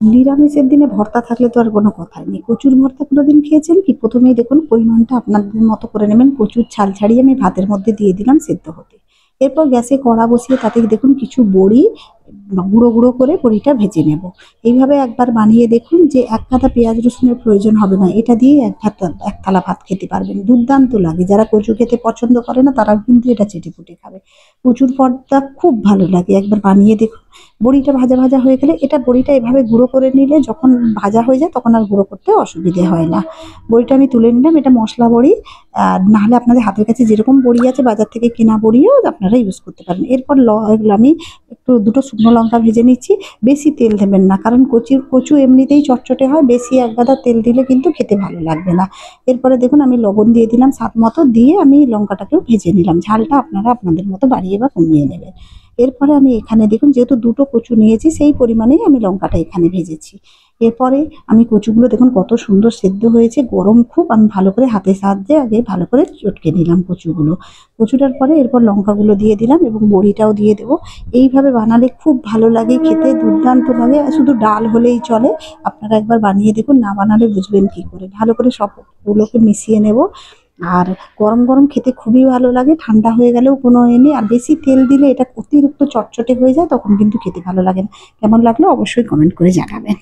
নিরামিষের দিনে ভর্তা থাকলে তো আর কোনো কথাই নেই। কচুর ভর্তা কোনোদিন খেয়েছেন কি? প্রথমেই দেখুন পরিমাণটা আপনাদের মতো করে নেবেন। কচুর ছাল ছাড়িয়ে আমি ভাতের মধ্যে দিয়ে দিলাম সেদ্ধ হতে। এরপর গ্যাসে কড়া বসিয়ে তাতে দেখুন কিছু বড়ি গুঁড়ো গুঁড়ো করে বড়িটা ভেজে নেব। এইভাবে একবার বানিয়ে দেখুন যে এক গাদা পেঁয়াজ রসুনের প্রয়োজন হবে না, এটা দিয়ে এক থালা ভাত খেতে পারবেন। দুর্দান্ত লাগে। যারা কচু খেতে পছন্দ করে না তারাও কিন্তু এটা চেটেপুটে খাবে। কচুর ভর্তা খুব ভালো লাগে, একবার বানিয়ে দেখুন। বড়িটা ভাজা ভাজা হয়ে গেলে বড়িটা এভাবে গুঁড়ো করে নিলে যখন ভাজা হয়ে যায় তখন আর গুঁড়ো করতে অসুবিধে হয় না। বড়িটা আমি তুলে নিলাম, এটা মশলা বড়ি। নাহলে আপনাদের হাতের কাছে যেরকম বড়ি আছে বাজার থেকে কেনা বড়িও আপনারা ইউজ করতে পারেন। এরপর এগুলো আমি একটু দুটো শুকনো লঙ্কা ভেজে নিচ্ছি। বেশি তেল দেবেন না, কারণ কচু এমনিতেই চটচটে হয়, বেশি এক গাদা তেল দিলে কিন্তু খেতে ভালো লাগবে না। এরপরে দেখুন আমি লবণ দিয়ে দিলাম স্বাদ মতো, দিয়ে আমি লঙ্কাটাকেও ভেজে নিলাম। ঝালটা আপনারা আপনাদের মতো বাড়িয়ে বা কমিয়ে নেবেন। এরপরে আমি এখানে দেখুন যেহেতু দুটো কচু নিয়েছি সেই পরিমাণেই আমি লঙ্কাটা এখানে ভেজেছি। এরপরে আমি কচুগুলো দেখুন কত সুন্দর সেদ্ধ হয়েছে। গরম খুব, আমি ভালো করে হাতের সাহায্যে আগে ভালো করে চটকে নিলাম কচুগুলো। কচুটার পরে এরপর লঙ্কাগুলো দিয়ে দিলাম এবং বড়িটাও দিয়ে দেবো। এইভাবে বানালে খুব ভালো লাগে খেতে, দুর্দান্ত লাগে। শুধু ডাল হলেই চলে। আপনারা একবার বানিয়ে দেখুন, না বানালে বুঝবেন কী করে। ভালো করে সবগুলোকে মিশিয়ে নেব। আর গরম গরম খেতে খুবই ভালো লাগে, ঠান্ডা হয়ে গেলেও কোনো নেই। আর বেশি তেল দিলে এটা অতিরিক্ত চটচটে হয়ে যায়, তখন কিন্তু খেতে ভালো লাগে না। কেমন লাগলো অবশ্যই কমেন্ট করে জানাবেন।